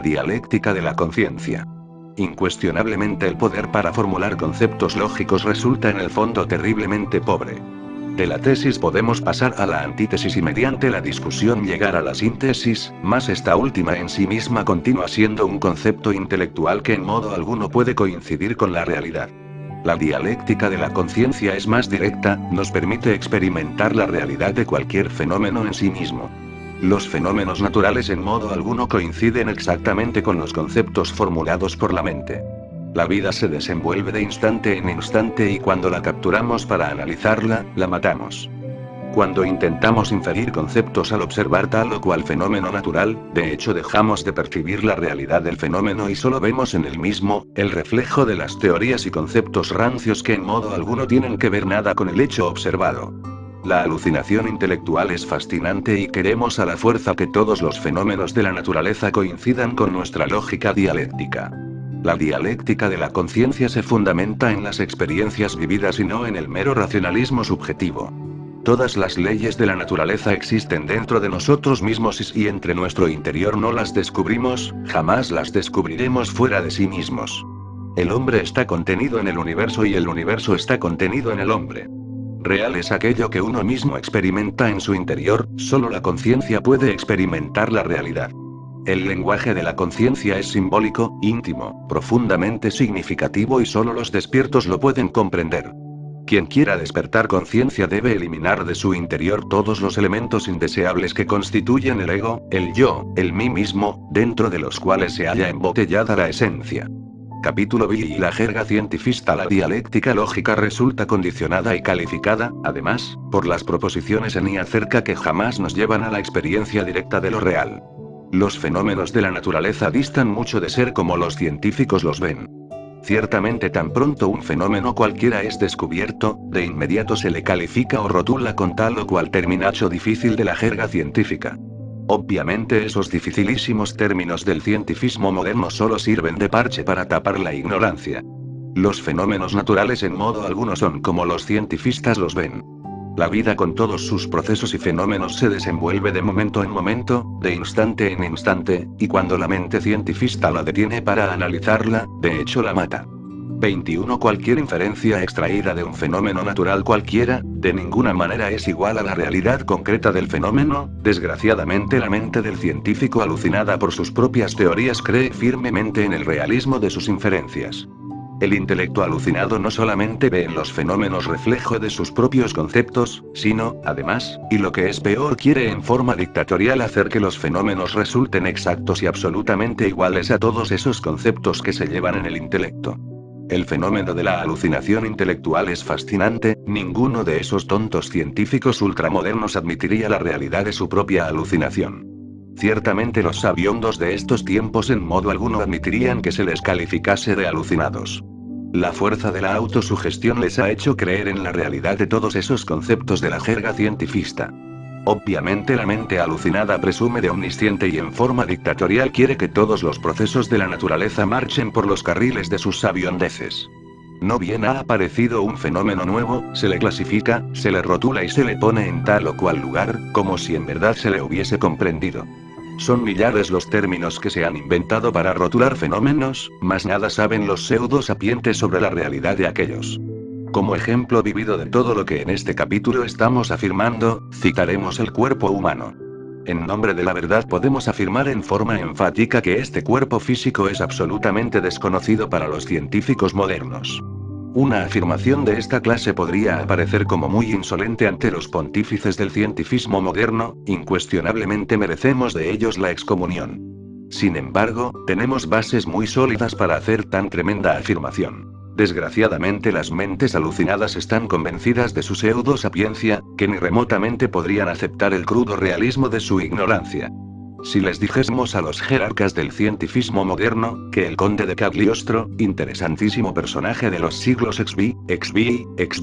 dialéctica de la conciencia. Incuestionablemente el poder para formular conceptos lógicos resulta en el fondo terriblemente pobre. De la tesis podemos pasar a la antítesis y mediante la discusión llegar a la síntesis, mas esta última en sí misma continúa siendo un concepto intelectual que en modo alguno puede coincidir con la realidad. La dialéctica de la conciencia es más directa, nos permite experimentar la realidad de cualquier fenómeno en sí mismo. Los fenómenos naturales en modo alguno coinciden exactamente con los conceptos formulados por la mente. La vida se desenvuelve de instante en instante y cuando la capturamos para analizarla, la matamos. Cuando intentamos inferir conceptos al observar tal o cual fenómeno natural, de hecho dejamos de percibir la realidad del fenómeno y solo vemos en el mismo, el reflejo de las teorías y conceptos rancios que en modo alguno tienen que ver nada con el hecho observado. La alucinación intelectual es fascinante y queremos a la fuerza que todos los fenómenos de la naturaleza coincidan con nuestra lógica dialéctica. La dialéctica de la conciencia se fundamenta en las experiencias vividas y no en el mero racionalismo subjetivo. Todas las leyes de la naturaleza existen dentro de nosotros mismos y si entre nuestro interior no las descubrimos, jamás las descubriremos fuera de sí mismos. El hombre está contenido en el universo y el universo está contenido en el hombre. Real es aquello que uno mismo experimenta en su interior, solo la conciencia puede experimentar la realidad. El lenguaje de la conciencia es simbólico, íntimo, profundamente significativo y solo los despiertos lo pueden comprender. Quien quiera despertar conciencia debe eliminar de su interior todos los elementos indeseables que constituyen el ego, el yo, el mí mismo, dentro de los cuales se halla embotellada la esencia. Capítulo B y la jerga cientifista. La dialéctica lógica resulta condicionada y calificada, además, por las proposiciones en y acerca que jamás nos llevan a la experiencia directa de lo real. Los fenómenos de la naturaleza distan mucho de ser como los científicos los ven. Ciertamente tan pronto un fenómeno cualquiera es descubierto, de inmediato se le califica o rotula con tal o cual terminacho difícil de la jerga científica. Obviamente esos dificilísimos términos del cientifismo moderno solo sirven de parche para tapar la ignorancia. Los fenómenos naturales en modo alguno son como los cientifistas los ven. La vida con todos sus procesos y fenómenos se desenvuelve de momento en momento, de instante en instante, y cuando la mente cientifista la detiene para analizarla, de hecho la mata. 21. Cualquier inferencia extraída de un fenómeno natural cualquiera, de ninguna manera es igual a la realidad concreta del fenómeno. Desgraciadamente la mente del científico alucinada por sus propias teorías cree firmemente en el realismo de sus inferencias. El intelecto alucinado no solamente ve en los fenómenos reflejo de sus propios conceptos, sino, además, y lo que es peor, quiere en forma dictatorial hacer que los fenómenos resulten exactos y absolutamente iguales a todos esos conceptos que se llevan en el intelecto. El fenómeno de la alucinación intelectual es fascinante, ninguno de esos tontos científicos ultramodernos admitiría la realidad de su propia alucinación. Ciertamente los sabiondos de estos tiempos en modo alguno admitirían que se les calificase de alucinados. La fuerza de la autosugestión les ha hecho creer en la realidad de todos esos conceptos de la jerga cientifista. Obviamente la mente alucinada presume de omnisciente y en forma dictatorial quiere que todos los procesos de la naturaleza marchen por los carriles de sus sabiondeces. No bien ha aparecido un fenómeno nuevo, se le clasifica, se le rotula y se le pone en tal o cual lugar, como si en verdad se le hubiese comprendido. Son millares los términos que se han inventado para rotular fenómenos, mas nada saben los pseudo-sapientes sobre la realidad de aquellos. Como ejemplo vivido de todo lo que en este capítulo estamos afirmando, citaremos el cuerpo humano. En nombre de la verdad podemos afirmar en forma enfática que este cuerpo físico es absolutamente desconocido para los científicos modernos. Una afirmación de esta clase podría aparecer como muy insolente ante los pontífices del cientifismo moderno, incuestionablemente merecemos de ellos la excomunión. Sin embargo, tenemos bases muy sólidas para hacer tan tremenda afirmación. Desgraciadamente las mentes alucinadas están convencidas de su pseudo-sapiencia, que ni remotamente podrían aceptar el crudo realismo de su ignorancia. Si les dijésemos a los jerarcas del cientifismo moderno, que el conde de Cagliostro, interesantísimo personaje de los siglos XV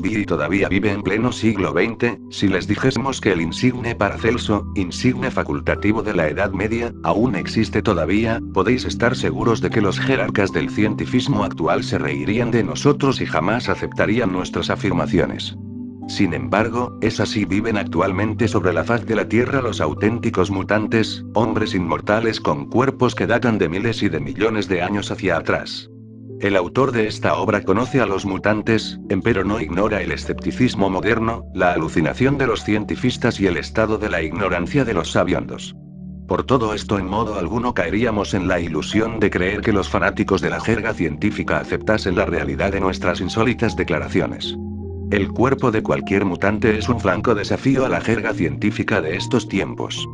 y todavía vive en pleno siglo XX, si les dijésemos que el insigne Paracelso, insigne facultativo de la Edad Media, aún existe todavía, podéis estar seguros de que los jerarcas del cientifismo actual se reirían de nosotros y jamás aceptarían nuestras afirmaciones. Sin embargo, es así viven actualmente sobre la faz de la Tierra los auténticos mutantes, hombres inmortales con cuerpos que datan de miles y de millones de años hacia atrás. El autor de esta obra conoce a los mutantes, empero no ignora el escepticismo moderno, la alucinación de los cientifistas y el estado de la ignorancia de los sabiondos. Por todo esto en modo alguno caeríamos en la ilusión de creer que los fanáticos de la jerga científica aceptasen la realidad de nuestras insólitas declaraciones. El cuerpo de cualquier mutante es un franco desafío a la jerga científica de estos tiempos.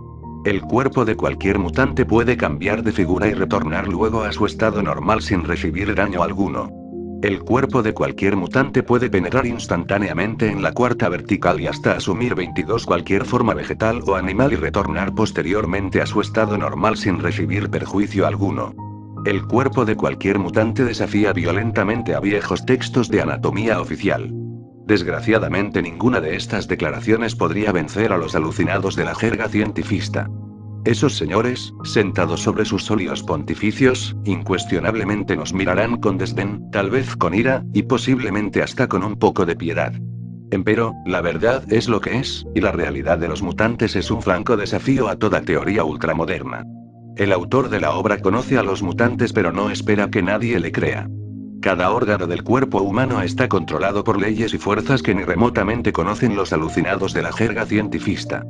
El cuerpo de cualquier mutante puede cambiar de figura y retornar luego a su estado normal sin recibir daño alguno. El cuerpo de cualquier mutante puede penetrar instantáneamente en la cuarta vertical y hasta asumir 22 cualquier forma vegetal o animal y retornar posteriormente a su estado normal sin recibir perjuicio alguno. El cuerpo de cualquier mutante desafía violentamente a viejos textos de anatomía oficial. Desgraciadamente ninguna de estas declaraciones podría vencer a los alucinados de la jerga cientifista. Esos señores, sentados sobre sus sólidos pontificios, incuestionablemente nos mirarán con desdén, tal vez con ira, y posiblemente hasta con un poco de piedad. Empero, la verdad es lo que es, y la realidad de los mutantes es un franco desafío a toda teoría ultramoderna. El autor de la obra conoce a los mutantes pero no espera que nadie le crea. Cada órgano del cuerpo humano está controlado por leyes y fuerzas que ni remotamente conocen los alucinados de la jerga cientifista.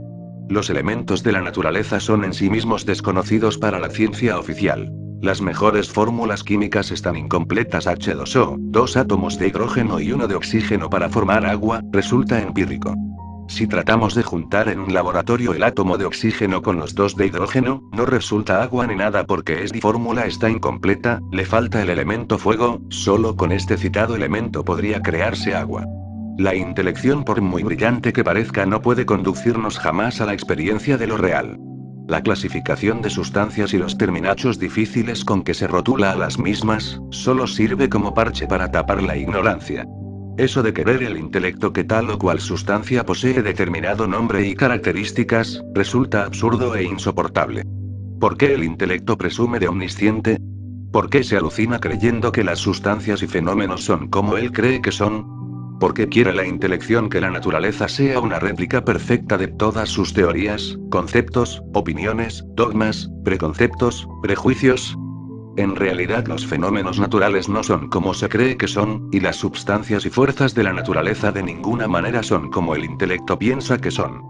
Los elementos de la naturaleza son en sí mismos desconocidos para la ciencia oficial. Las mejores fórmulas químicas están incompletas. H2O, 2 átomos de hidrógeno y 1 de oxígeno para formar agua, resulta empírico. Si tratamos de juntar en un laboratorio el átomo de oxígeno con los 2 de hidrógeno, no resulta agua ni nada porque esta fórmula está incompleta, le falta el elemento fuego, solo con este citado elemento podría crearse agua. La intelección, por muy brillante que parezca, no puede conducirnos jamás a la experiencia de lo real. La clasificación de sustancias y los terminachos difíciles con que se rotula a las mismas, solo sirve como parche para tapar la ignorancia. Eso de querer el intelecto que tal o cual sustancia posee determinado nombre y características, resulta absurdo e insoportable. ¿Por qué el intelecto presume de omnisciente? ¿Por qué se alucina creyendo que las sustancias y fenómenos son como él cree que son? ¿Por qué quiere la intelección que la naturaleza sea una réplica perfecta de todas sus teorías, conceptos, opiniones, dogmas, preconceptos, prejuicios? En realidad los fenómenos naturales no son como se cree que son, y las substancias y fuerzas de la naturaleza de ninguna manera son como el intelecto piensa que son.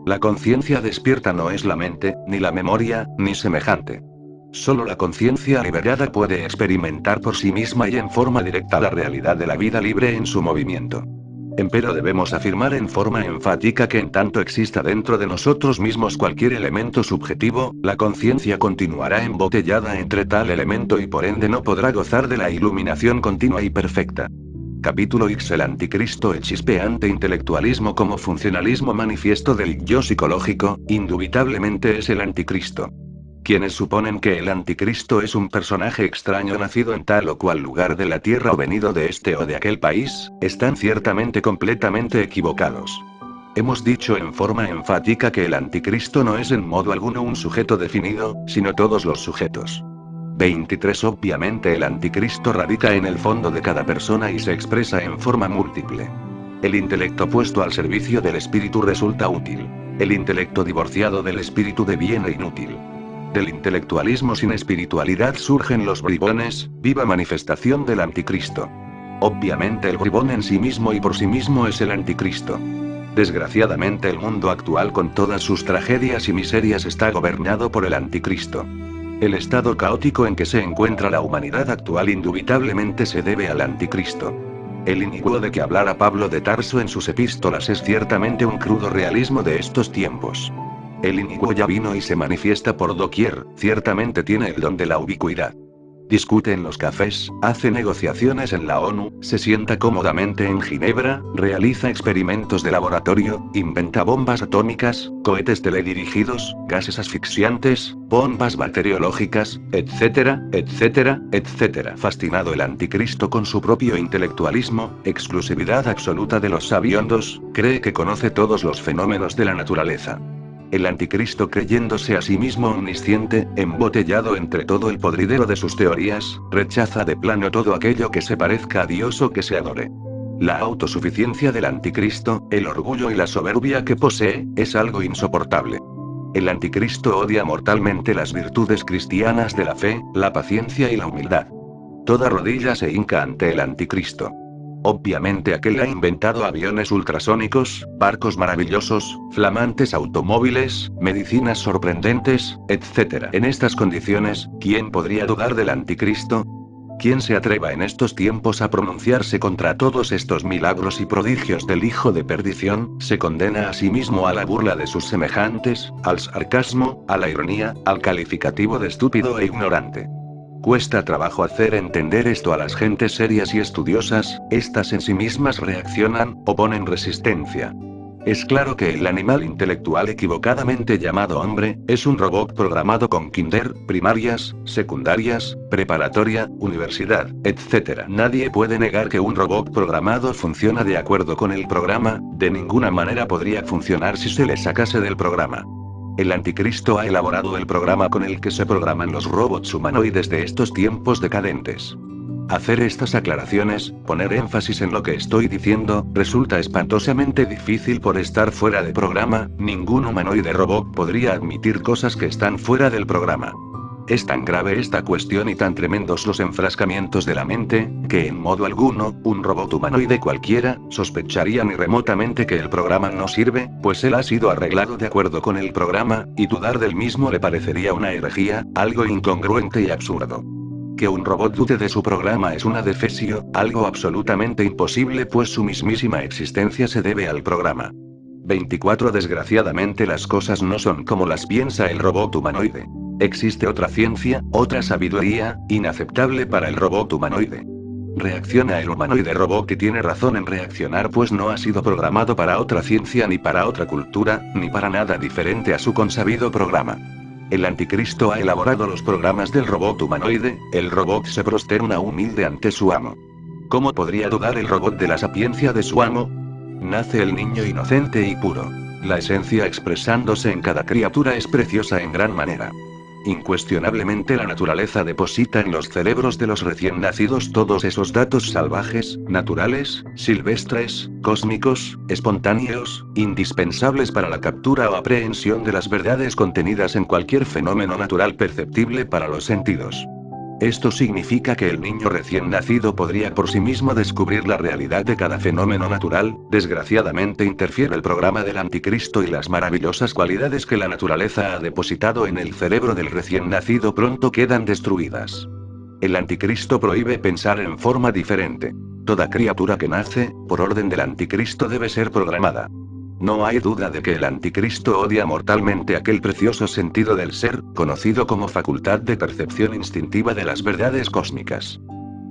La conciencia despierta no es la mente, ni la memoria, ni semejante. Solo la conciencia liberada puede experimentar por sí misma y en forma directa la realidad de la vida libre en su movimiento. Empero debemos afirmar en forma enfática que en tanto exista dentro de nosotros mismos cualquier elemento subjetivo, la conciencia continuará embotellada entre tal elemento y por ende no podrá gozar de la iluminación continua y perfecta. Capítulo X. El anticristo. El chispeante intelectualismo como funcionalismo manifiesto del yo psicológico, indubitablemente es el anticristo. Quienes suponen que el anticristo es un personaje extraño nacido en tal o cual lugar de la tierra o venido de este o de aquel país, están ciertamente completamente equivocados. Hemos dicho en forma enfática que el anticristo no es en modo alguno un sujeto definido, sino todos los sujetos. 23. Obviamente el anticristo radica en el fondo de cada persona y se expresa en forma múltiple. El intelecto puesto al servicio del espíritu resulta útil. El intelecto divorciado del espíritu deviene inútil. Del intelectualismo sin espiritualidad surgen los bribones, viva manifestación del anticristo. Obviamente el bribón en sí mismo y por sí mismo es el anticristo. Desgraciadamente el mundo actual con todas sus tragedias y miserias está gobernado por el anticristo. El estado caótico en que se encuentra la humanidad actual indubitablemente se debe al anticristo. El inicuo de que hablara Pablo de Tarso en sus epístolas es ciertamente un crudo realismo de estos tiempos. El inicuo ya vino y se manifiesta por doquier, ciertamente tiene el don de la ubicuidad. Discute en los cafés, hace negociaciones en la ONU, se sienta cómodamente en Ginebra, realiza experimentos de laboratorio, inventa bombas atómicas, cohetes teledirigidos, gases asfixiantes, bombas bacteriológicas, etcétera, etcétera, etcétera. Fascinado el anticristo con su propio intelectualismo, exclusividad absoluta de los sabiondos, cree que conoce todos los fenómenos de la naturaleza. El anticristo creyéndose a sí mismo omnisciente, embotellado entre todo el podridero de sus teorías, rechaza de plano todo aquello que se parezca a Dios o que se adore. La autosuficiencia del anticristo, el orgullo y la soberbia que posee, es algo insoportable. El anticristo odia mortalmente las virtudes cristianas de la fe, la paciencia y la humildad. Toda rodilla se hinca ante el anticristo. Obviamente aquel ha inventado aviones ultrasónicos, barcos maravillosos, flamantes automóviles, medicinas sorprendentes, etc. En estas condiciones, ¿quién podría dudar del anticristo? ¿Quién se atreva en estos tiempos a pronunciarse contra todos estos milagros y prodigios del hijo de perdición, se condena a sí mismo a la burla de sus semejantes, al sarcasmo, a la ironía, al calificativo de estúpido e ignorante? Cuesta trabajo hacer entender esto a las gentes serias y estudiosas, estas en sí mismas reaccionan, oponen resistencia. Es claro que el animal intelectual equivocadamente llamado hombre, es un robot programado con kinder, primarias, secundarias, preparatoria, universidad, etc. Nadie puede negar que un robot programado funciona de acuerdo con el programa, de ninguna manera podría funcionar si se le sacase del programa. El anticristo ha elaborado el programa con el que se programan los robots humanoides de estos tiempos decadentes. Hacer estas aclaraciones, poner énfasis en lo que estoy diciendo, resulta espantosamente difícil por estar fuera de programa, ningún humanoide robot podría admitir cosas que están fuera del programa. Es tan grave esta cuestión y tan tremendos los enfrascamientos de la mente, que en modo alguno, un robot humanoide cualquiera, sospecharía ni remotamente que el programa no sirve, pues él ha sido arreglado de acuerdo con el programa, y dudar del mismo le parecería una herejía, algo incongruente y absurdo. Que un robot dude de su programa es una defesio, algo absolutamente imposible pues su mismísima existencia se debe al programa. 24 Desgraciadamente las cosas no son como las piensa el robot humanoide. Existe otra ciencia, otra sabiduría, inaceptable para el robot humanoide. Reacciona el humanoide robot y tiene razón en reaccionar pues no ha sido programado para otra ciencia ni para otra cultura, ni para nada diferente a su consabido programa. El anticristo ha elaborado los programas del robot humanoide, el robot se prosterna humilde ante su amo. ¿Cómo podría dudar el robot de la sapiencia de su amo? Nace el niño inocente y puro. La esencia expresándose en cada criatura es preciosa en gran manera. Incuestionablemente la naturaleza deposita en los cerebros de los recién nacidos todos esos datos salvajes, naturales, silvestres, cósmicos, espontáneos, indispensables para la captura o aprehensión de las verdades contenidas en cualquier fenómeno natural perceptible para los sentidos. Esto significa que el niño recién nacido podría por sí mismo descubrir la realidad de cada fenómeno natural, desgraciadamente interfiere el programa del anticristo y las maravillosas cualidades que la naturaleza ha depositado en el cerebro del recién nacido pronto quedan destruidas. El anticristo prohíbe pensar en forma diferente. Toda criatura que nace, por orden del anticristo debe ser programada. No hay duda de que el anticristo odia mortalmente aquel precioso sentido del ser, conocido como facultad de percepción instintiva de las verdades cósmicas.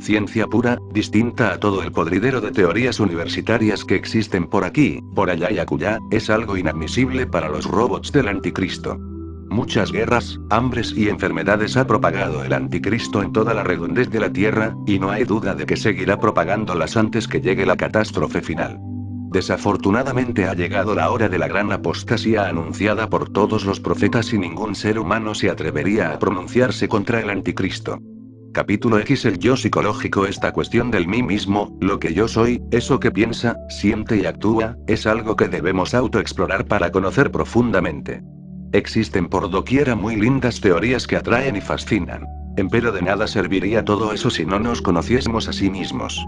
Ciencia pura, distinta a todo el podridero de teorías universitarias que existen por aquí, por allá y acullá, es algo inadmisible para los robots del anticristo. Muchas guerras, hambres y enfermedades ha propagado el anticristo en toda la redondez de la Tierra, y no hay duda de que seguirá propagándolas antes que llegue la catástrofe final. Desafortunadamente ha llegado la hora de la gran apostasía anunciada por todos los profetas y ningún ser humano se atrevería a pronunciarse contra el anticristo. Capítulo X El yo psicológico. Esta cuestión del mí mismo, lo que yo soy, eso que piensa, siente y actúa, es algo que debemos autoexplorar para conocer profundamente. Existen por doquiera muy lindas teorías que atraen y fascinan. Empero de nada serviría todo eso si no nos conociésemos a sí mismos.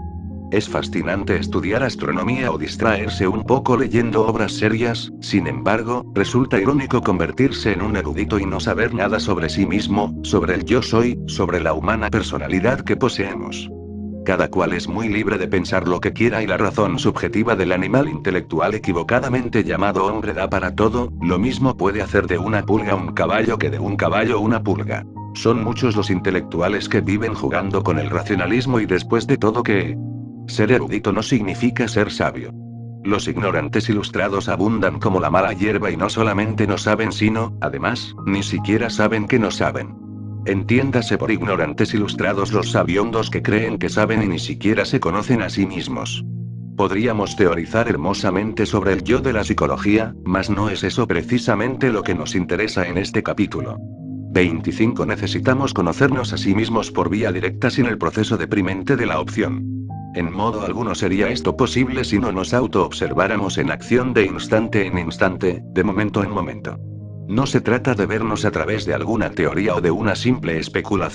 Es fascinante estudiar astronomía o distraerse un poco leyendo obras serias, sin embargo, resulta irónico convertirse en un erudito y no saber nada sobre sí mismo, sobre el yo soy, sobre la humana personalidad que poseemos. Cada cual es muy libre de pensar lo que quiera y la razón subjetiva del animal intelectual equivocadamente llamado hombre da para todo, lo mismo puede hacer de una pulga un caballo que de un caballo una pulga. Son muchos los intelectuales que viven jugando con el racionalismo y después de todo ¿qué? Ser erudito no significa ser sabio. Los ignorantes ilustrados abundan como la mala hierba y no solamente no saben sino, además, ni siquiera saben que no saben. Entiéndase por ignorantes ilustrados los sabiondos que creen que saben y ni siquiera se conocen a sí mismos. Podríamos teorizar hermosamente sobre el yo de la psicología, mas no es eso precisamente lo que nos interesa en este capítulo. 25 Necesitamos conocernos a sí mismos por vía directa sin el proceso deprimente de la opción. En modo alguno sería esto posible si no nos auto-observáramos en acción de instante en instante, de momento en momento. No se trata de vernos a través de alguna teoría o de una simple especulación